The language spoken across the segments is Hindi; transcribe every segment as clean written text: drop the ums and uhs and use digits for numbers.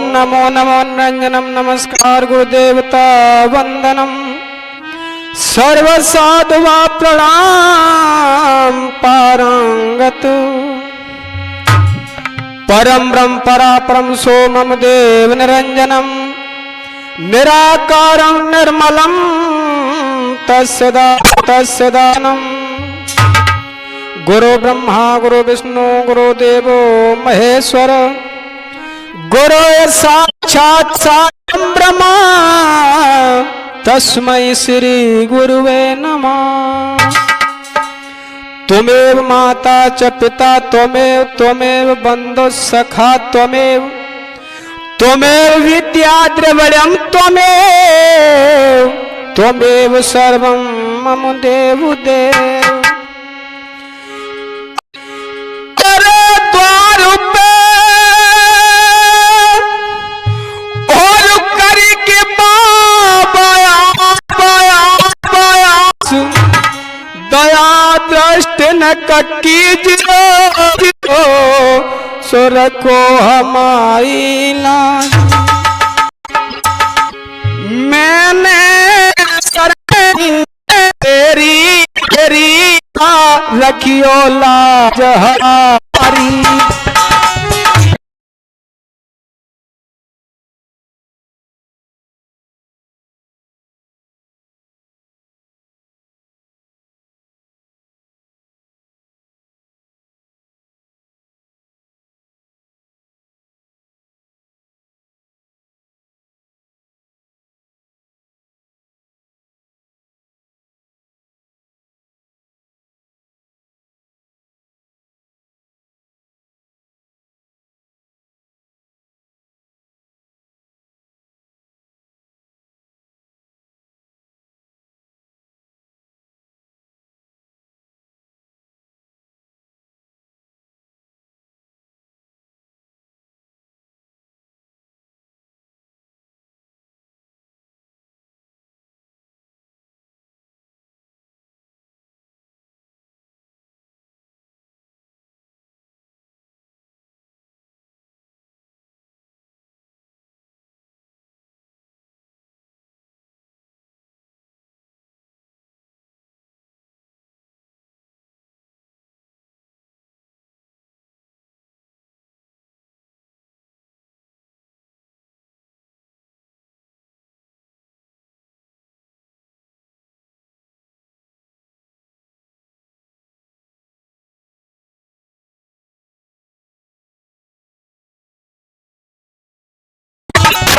नमो नमो निरंजनम नमस्कार गुरुदेवता वंदनम सर्वसाधुवा प्रणाम पारंगत परम ब्रह्म परापरम सोमम देव निरंजनम निराकारं निर्मलं तस्य दानम गुरु ब्रह्मा गुरु विष्णु गुरुदेवो महेश्वर गुरु साक्षात् ब्रह्मा तस्मै श्री गुरुवे नमः। त्वमेव माता च पिता त्वमेव बंधु सखा त्वमेव विद्या द्रविणं त्वमेव सर्वं मम देवदेव। दया दृष्टि न कीजिए सुर को हमारी लाज। मैंने तेरी रखियो लाज हमारी।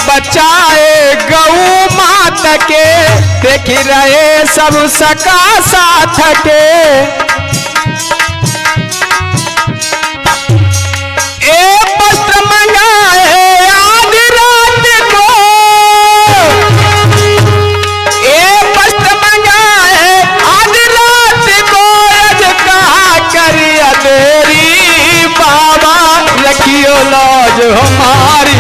बचाए गौ माता के देख रहे सब सका साथ के। वस्त्र मंगाए आधी रात को वस्त्र मंगाए आधी रात को अज कहा करिया तेरी बाबा रखियो लाज हमारी।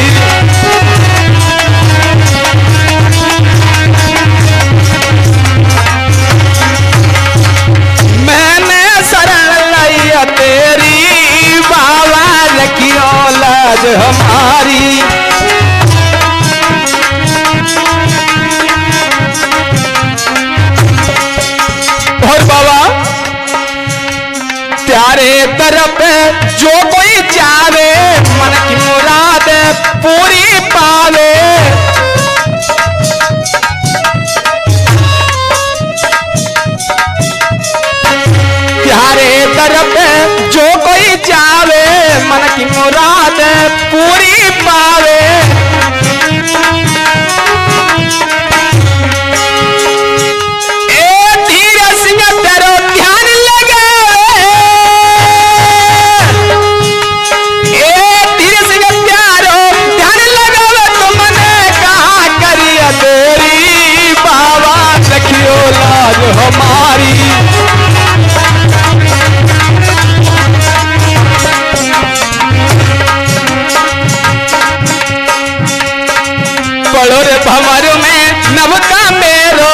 हमारी और बाबा त्यारे तरफ जो कोई जावे मन की मुराद पूरी पावे। त्यारे तरफ जो कोई जावे मन की मुराद पूरी पावे। धीरे सिंह तेरो ध्यान लगे धीरे सिंह प्यारो ध्यान लगावे तुमने कहा करिया तेरी बाबा रखियो लाज हमारी। भंवर में नवका मेरो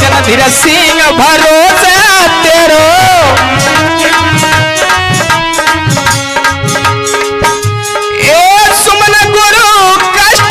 जनधीर सिंह भरोसे तेरो। सुमन गुरु कष्ट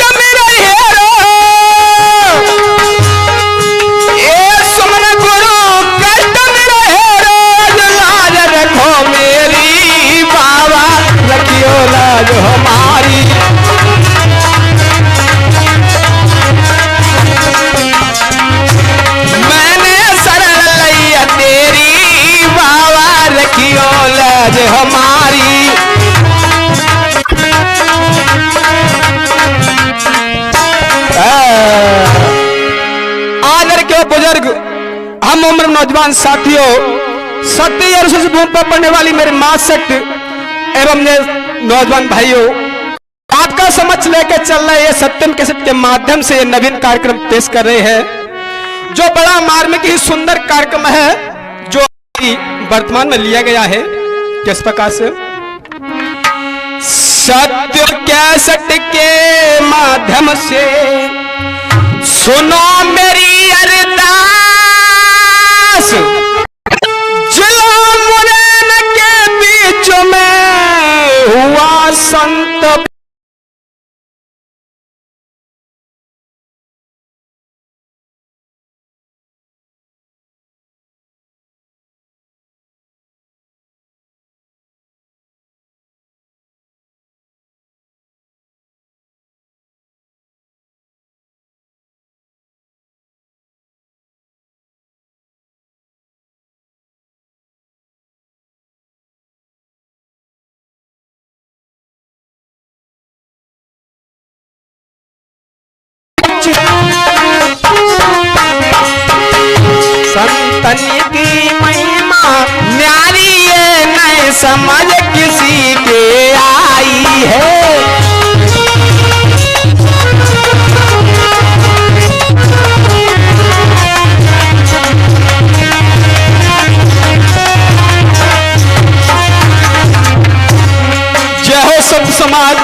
नौजवान साथियों, सत्य और सच धूम पर पड़ने वाली मेरे मां शक्ति एवं नौजवान भाइयों, आपका समक्ष लेकर चल रहे ये सत्यम कैसेट के माध्यम से नवीन कार्यक्रम पेश कर रहे हैं, जो बड़ा मार्मिक ही सुंदर कार्यक्रम है, जो वर्तमान में लिया गया है। किस प्रकार से सत्य कैसेट के माध्यम से सुनो मेरी अरदास, जिला मुरैन के बीच में हुआ संत संतन की महिमा न्यारी है, नए समझ किसी के आई है। जय हो संत समाज,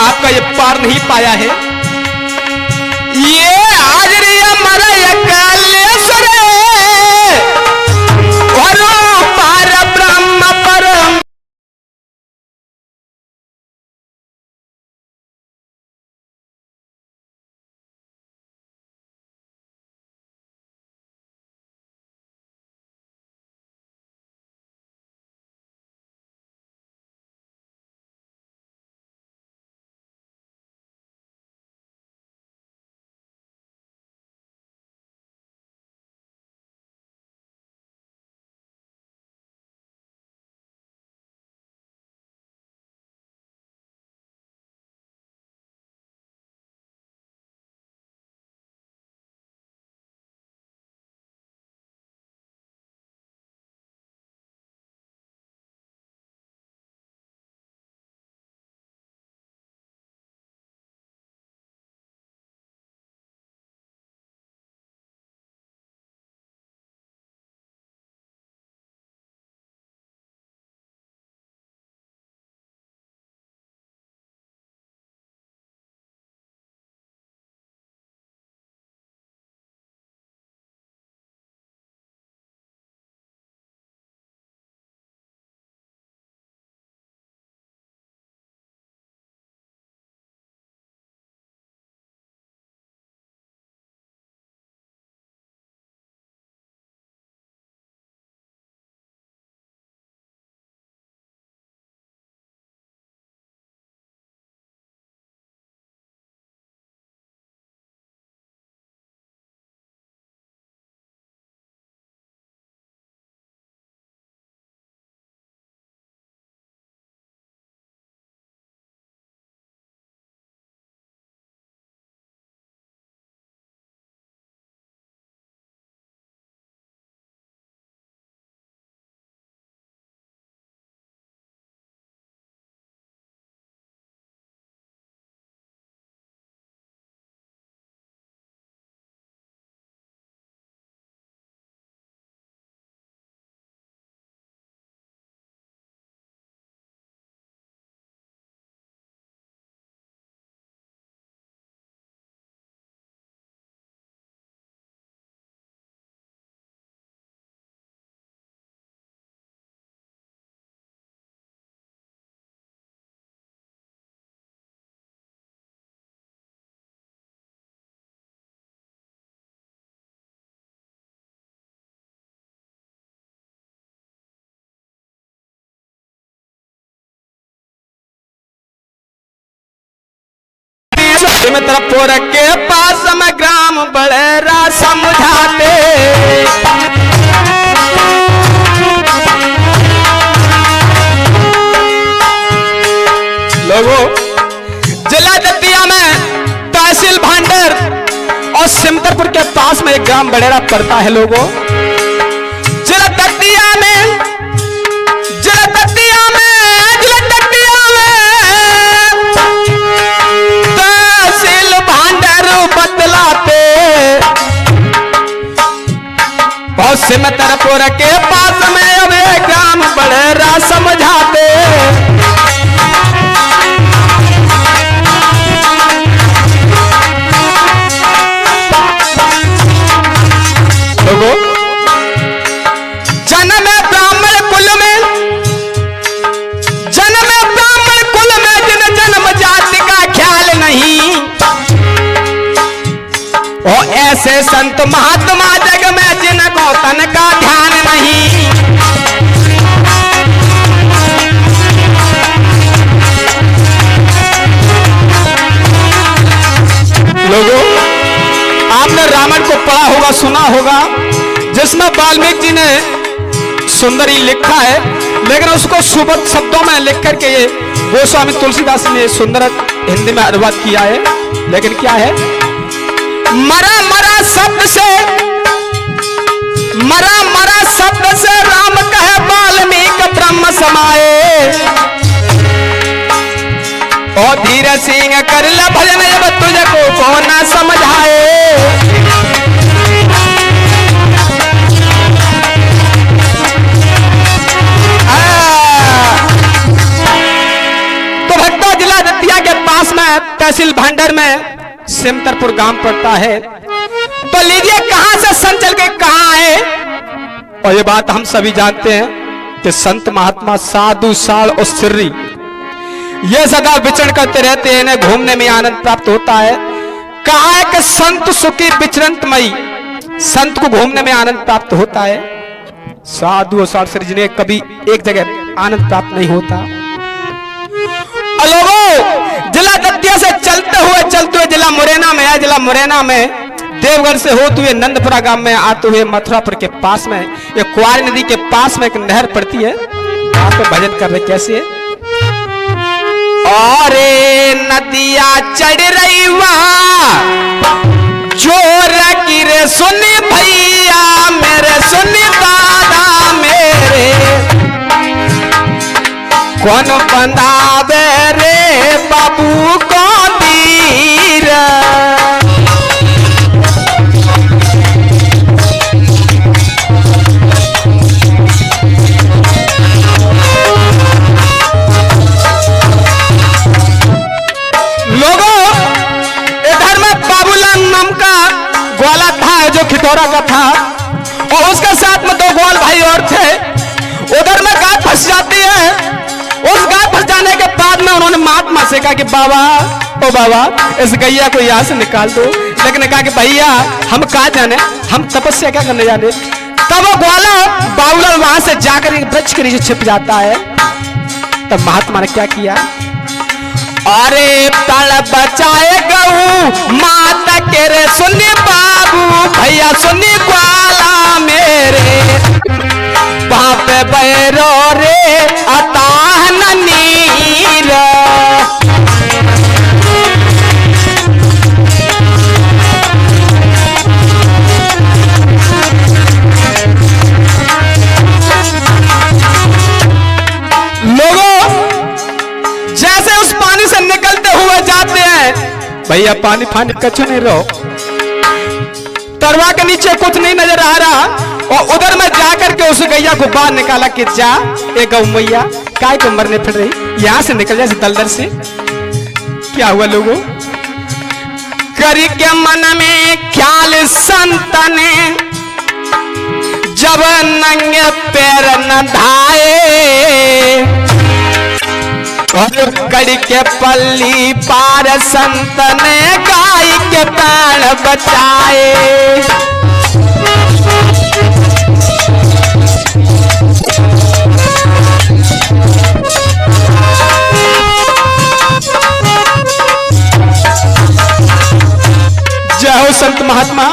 आपका ये पार नहीं पाया है। ये हाजरी हमारा कालेश्वर और पार ब्रह्म परम में तरफोर के पास में ग्राम बड़ेरा समझाते, लोगों जिला दतिया में तहसील भांडर और सिमतरपुर के पास में एक ग्राम बड़ेरा पड़ता है। लोगों गोर के पास में अब एक ग्राम बड़ेरा समझाते। लोगों, जन्म ब्राह्मण कुल में, जन्म ब्राह्मण कुल में जिन जन्म जाति का ख्याल नहीं, और ऐसे संत महात्मा जग में जिनको तन का ध्यान नहीं। लोगों, आपने रामायण को पढ़ा होगा, सुना होगा, जिसमें वाल्मीकि जी ने सुंदरी लिखा है, लेकिन उसको सुबह शब्दों में लिख करके ये गोस्वामी तुलसीदास ने सुंदर हिंदी में अनुवाद किया है। लेकिन क्या है, मरा मरा शब्द से, मरा मरा शब्द से राम कहे वाल्मीकि ब्रह्म समाए। और धीरे सिंह कर ले भजन जब तुझको कौन न समझाए। तो भट्टा जिला दतिया के पास में तहसील भांडर में सिमतरपुर गांव पड़ता है। तो लीजिए कहां से संत चल के कहां आए। और ये बात हम सभी जानते हैं कि संत महात्मा साधु साल और सिर्री ये सदा विचरण करते रहते हैं, इन्हें घूमने में आनंद प्राप्त होता है। कहा है कि संत सुखी विचरंतमयी, संत को घूमने में आनंद प्राप्त होता है। साधु और साल सिर्री जिन्हें कभी एक जगह आनंद प्राप्त नहीं होता। लोगों, जिला दतिया से चलते हुए जिला मुरैना में है। जिला मुरैना में देवघर से होते हुए नंदपुरा गांव में आते हुए मथुरापुर के पास में ये कुआरी नदी के पास में एक नहर पड़ती है। वहां पे भजन कर रहे कैसे, और नदिया चढ़ रही वहां जोर की रे सुनी भैया मेरे, सुनी दादा मेरे, कौन बंदावे रे बाबू को तीर। लोगों, इधर में बाबूलाल नाम का ग्वाला था जो खिटौरा का था, और उसके साथ में 2 ग्वाल भाई और थे। उधर में गाय फंस जाती है। उस गाय फंस जाने के बाद में उन्होंने महात्मा से कहा कि बाबा, ओ बाबा, इस गैया को यहाँ से निकाल दो। लेकिन कहा कि भैया हम कहाँ जाने, हम तपस्या क्या करने जाने। तब वो ग्वाला बाबूलाल वहां से जाकर वृक्ष के नीचे छिप जाता है। तब महात्मा ने क्या किया, अरे तल बचाए गऊ माता के रे, सुनी बाबू भैया, सुनी ग्वाला मेरे, बाप बैरो रे अताह नीर। लोगों, जैसे उस पानी से निकलते हुए जाते हैं, भैया पानी फानी कछु नहीं रहो, तरवा के नीचे कुछ नहीं नजर आ रहा। और उधर में जाकर के उस गैया को बाहर निकाला कि जा ए गौ मैया, काय को मरने फिर रही, यहां से निकल जाए दलदल से। क्या हुआ लोगों, करी के मन में ख्याल संत ने, जब नंगे पैर न धाए, और कड़ी के पल्ली पार संत ने गाय के प्राण बचाए। जय हो संत महात्मा।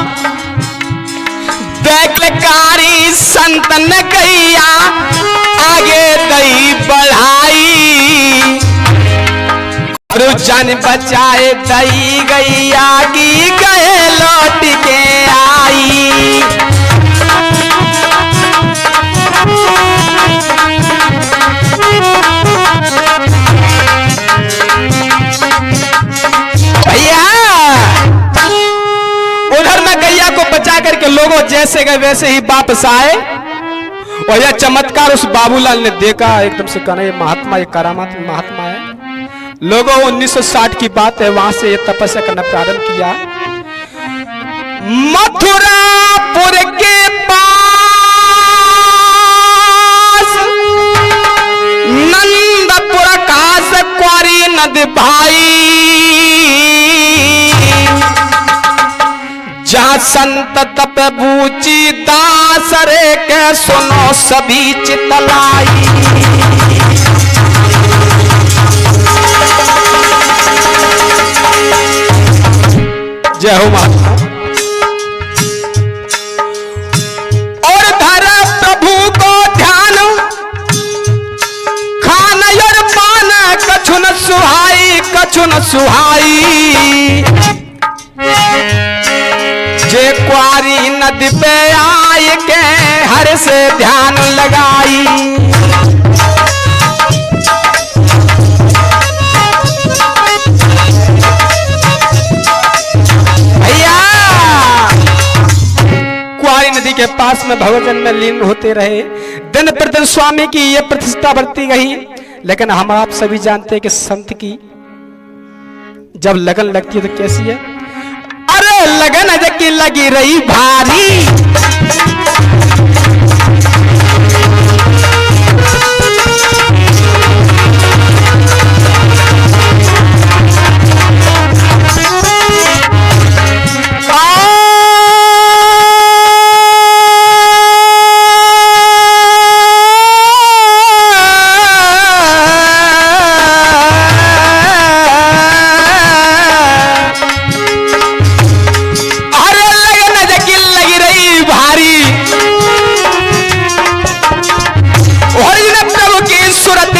देखलकारी संत न गैया आगे दई बढ़ाई, और जान बचाए दई गैया की गए लौट के आई। भैया उधर में गैया को बचा करके लोगों जैसे गए वैसे ही वापस आए। और यह चमत्कार उस बाबूलाल ने देखा, एकदम से कहना ये महात्मा, ये करामात महात्मा है। लोगों 1960 की बात है, वहां से ये तपस्या करना प्रारंभ किया। मथुरापुर के पास नंदपुर कास क्वारी नद भाई, जहां संत तप बूची दास रे के सुनो सभी चितलाई। जय हो महात्मा। और धर प्रभु को ध्यान, खान और पान कछु न सुहाई, कछु न सुहाई। जे क्वारी नदी पे आए के हर से ध्यान लगाई। भैया क्वारी नदी के पास में भगवजन में लीन होते रहे। दिन प्रतिदिन स्वामी की ये प्रतिष्ठा बढ़ती गई। लेकिन हम आप सभी जानते हैं कि संत की जब लगन लगती है तो कैसी है। अरे लगन की लगी रही भारी,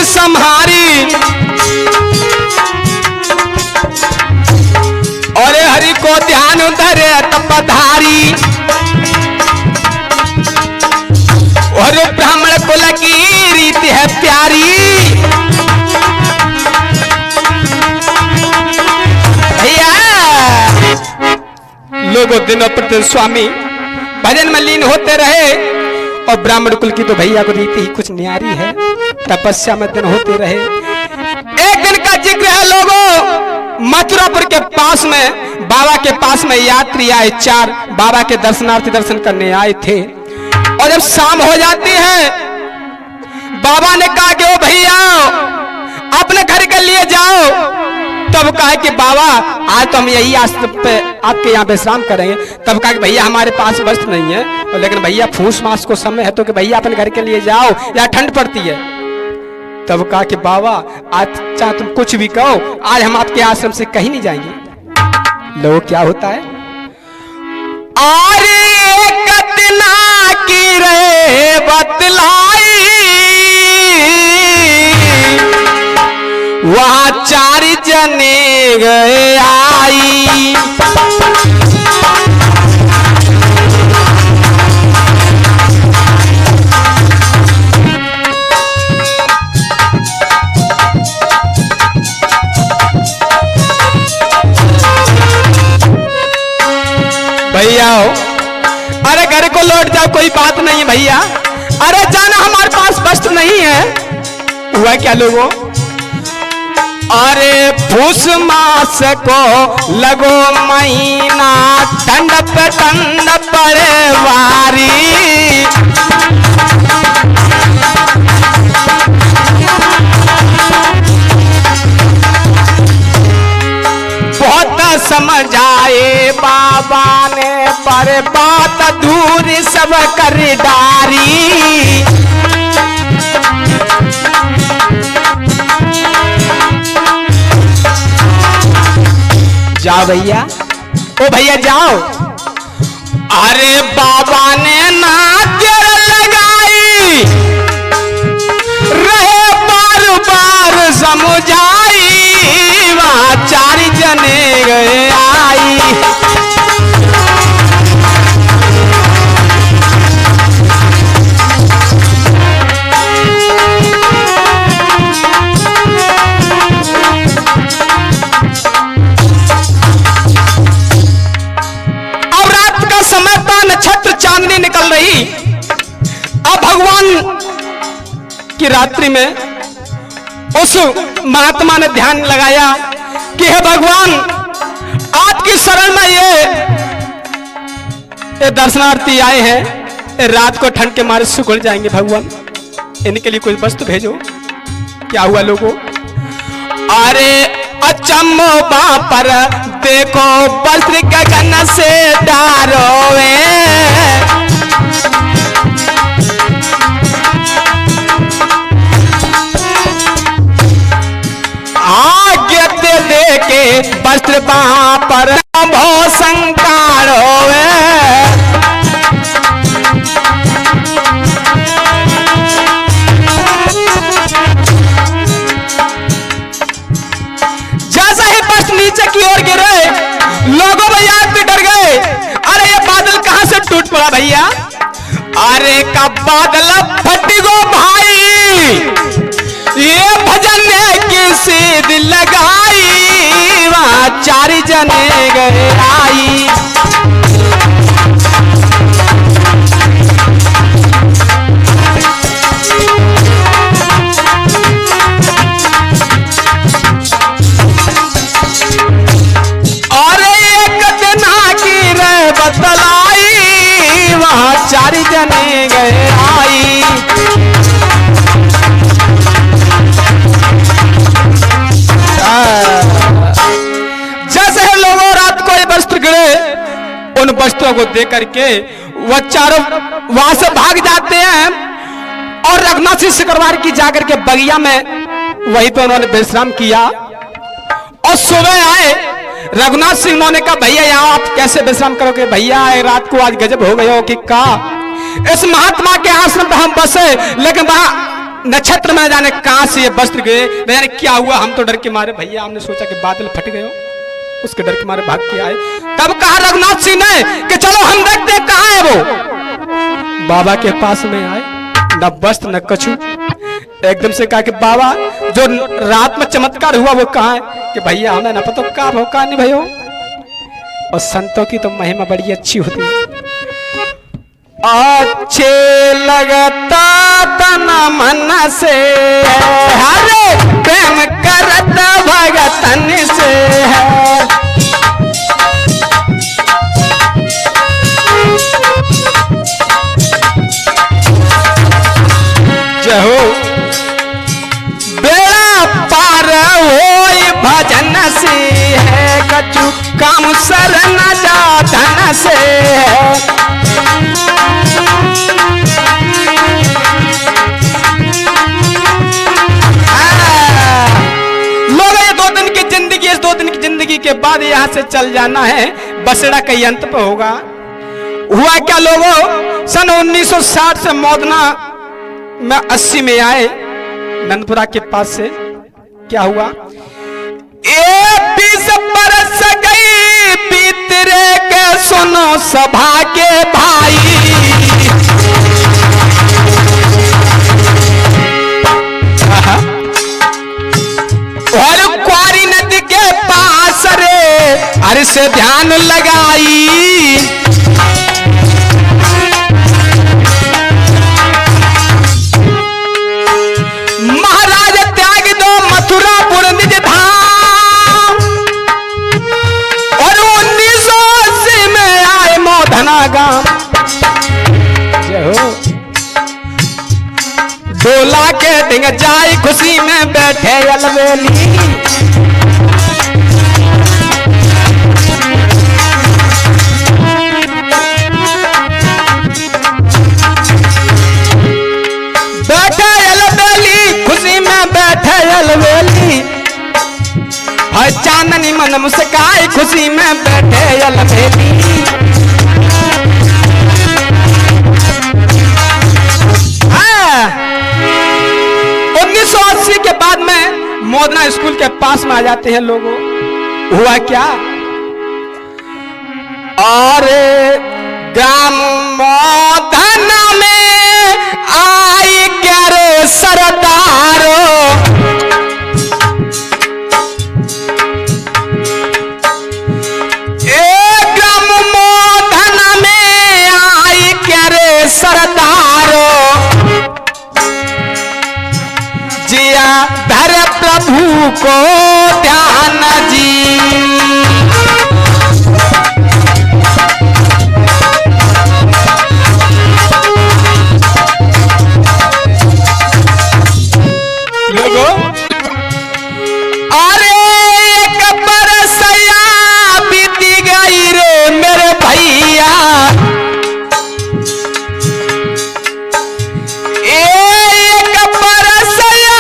संहारी। और हरि को ध्यान धरे तपधारी। और ब्राह्मण कुल की रीति है प्यारी। भैया लोगों दिनों प्रतिदिन स्वामी भजन में लीन होते रहे। और ब्राह्मण कुल की तो भैया को रीति ही कुछ न्यारी है, तपस्या में दिन होते रहे। एक दिन का जिक्र है लोगों, मथुरापुर के पास में बाबा के पास में यात्री आए 4 बाबा के दर्शनार्थी दर्शन करने आए थे। और जब शाम हो जाती है, बाबा ने कहा कि ओ भैया अपने घर के लिए जाओ। तब कहा कि बाबा आज तो हम यही आश्रम पे आपके यहाँ विश्राम करेंगे। तब कहा कि भैया हमारे पास वस्त्र नहीं है, और लेकिन भैया फूस मास को समय है तो कि भैया अपने घर के लिए जाओ, या ठंड पड़ती है। तब कहा कि बाबा आज चाहे तुम कुछ भी कहो, आज हम आपके आश्रम से कहीं नहीं जाएंगे। लो क्या होता है, अरे कतना की रे बतलाई, वहां 4 जने गए आई। भैया अरे घर को लौट जाओ, कोई बात नहीं है भैया। अरे जाना हमारे पास वस्त्र नहीं है। हुआ क्या लोगों, अरे फूस मास को लगो महीना, ठंड पे ठंड पड़े वारी। बहुत समझाए बाबा ने, पर बात दूर सब कर डारी। जाओ भैया, ओ भैया जाओ। अरे बाबा ने नाद्यर लगाई, रहे बार बार समझाई, वहां 4 जने गए आई। पावन की रात्रि में उस महात्मा ने ध्यान लगाया कि हे भगवान, आपकी शरण में ये दर्शनार्थी आए हैं, रात को ठंड के मारे सुखड़ जाएंगे। भगवान, इनके लिए कोई वस्तु भेजो। क्या हुआ लोगों? अरे अचम्मो पर देखो वस्त्र गगन से डारोवे, आज्ञा दे के वस्त्र पर भो संकार होवे। जैसा ही वस्त्र नीचे की ओर गिरे, लोगों भैया भी डर गए। अरे ये बादल कहां से टूट पड़ा भैया? अरे का बादल फट गो भाई, ये भजन की सीध लगाई, वहां 4 जने गए आई। और एक दिन की रे बतलाई, वहां 4 जने गए आई। जैसे लोगों रात को ये वस्त्र गिरे, उन वस्त्रों को देख करके वह चारों वहां से भाग जाते हैं और रघुनाथ सिंह सिकरवार की जाकर के बगिया में वहीं पे उन्होंने विश्राम किया। और सुबह आए रघुनाथ सिंह, उन्होंने कहा भैया यहाँ आप कैसे विश्राम करोगे? भैया रात को आज गजब हो गया हो कि का इस महात्मा के आश्रम पर हम बसे, लेकिन वहां नक्षत्र में जाने कहां से ये वस्त्र गए, न जाने क्या हुआ। हम तो डर के मारे भैया, हमने सोचा कि बादल फट गए हो, उसके डर के मारे भाग के आए। तब कहा रघुनाथ सिंह ने कि चलो हम देखते कहां है वो। बाबा के पास में आए, न वस्त्र न कछु। एकदम से कहा कि बाबा जो रात में चमत्कार हुआ वो कहां है? कि भैया हमें न पता कहा हो कहा नहीं भयो। और संतों की तो महिमा बड़ी अच्छी होती है। अच्छे लगता तन मन से, हरे प्रेम करत भगतन से है। जहो बेड़ा पार होई भजन से है, कछु काम सर न जा धन से है। जिंदगी के बाद यहां से चल जाना है, बसड़ा कई अंत पे होगा। हुआ क्या लोगों, सन 1960 से मौदना में 80 में आए नंदपुरा के पास से। क्या हुआ? 20 बरस गई बीतरे के, सुनो सभा के भाई। और क्वारी नदी के पास रे, अरे से ध्यान लगाई। महाराज त्याग दो मथुरापुर निज धाम, और 1980 में आए मोधना गांव। डोला के डिंग जाई, खुशी में बैठे अलवेली। बैठे अलवेली, खुशी में बैठे अलवेली। हर चांदनी मन मुस्काई, खुशी में बैठे अलवेली। 1980 के बाद में मोदना स्कूल के पास में आ जाते हैं लोगों। हुआ क्या? और ग्राम मोदना में आई क्या रे सरदारो, ग्राम मोदना में आई क्या रे सरदारो। प्रभु को ध्यान जी। लोगों, अरे एक बरसया बीती गई रे मेरे भैया, एक बरसया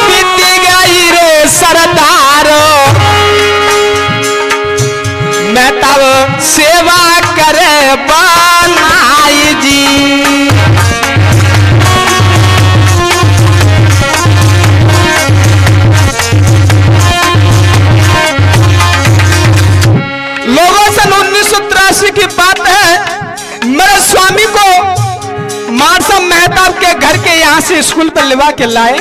बीती गई रे सरदारो, मैं तब सेवा करे बनाई जी। लोगों, सन 1983 की बात है, मेरे स्वामी को मानसा मेहताब के घर के यहां से स्कूल पर लिवा के लाए।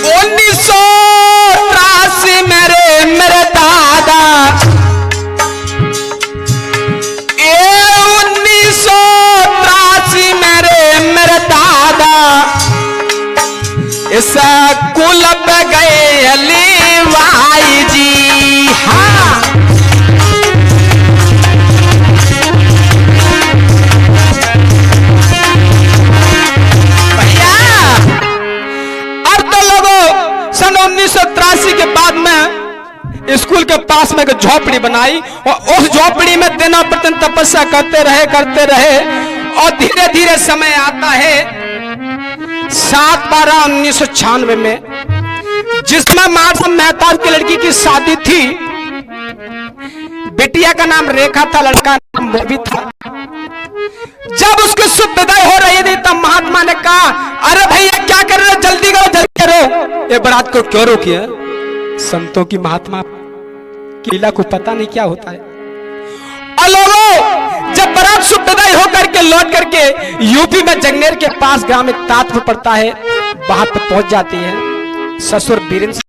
1983 मेरे दादा, 1983 मेरे दादा इस कुल पे गए लिवाई जी। हाँ, भैया, अब तो लोगों सन 1983 के बाद में स्कूल के पास में एक झोपड़ी बनाई और उस झोपड़ी में दिनों प्रतिदिन तपस्या करते रहे और धीरे धीरे समय आता है 7/12/1996 में, जिसमें मानसा मेहताब की लड़की की शादी थी। बेटिया का नाम रेखा था, लड़का नाम मोबी था। जब उसकी शुभ विदाई हो रही थी तब महात्मा ने कहा, अरे भैया क्या कर रहे हो, जल्दी करो। ये बारात को क्यों रोकी है? संतों की महात्मा की लीला को पता नहीं क्या होता है। और लोगों, जब बारात शुभ विदाई होकर के लौट करके यूपी में जंगनेर के पास ग्राम में ताजपुर पड़ता है, वहां पर पहुंच जाती है। ससुर बीरेंद्र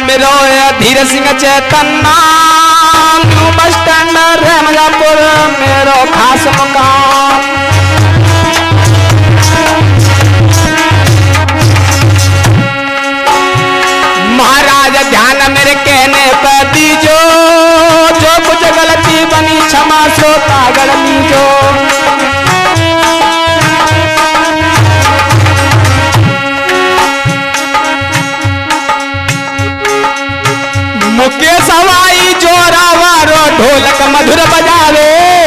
मेरो धीर Singh Chaitanya new bus stand रहमजापुर मेरो खास मुकाम। महाराज ध्यान मेरे कहने पर दीजो, जो कुछ गलती बनी क्षमा सो कागड़ लीजो। मुकेश हवाई जोरावारो ढोलक मधुर बजावे।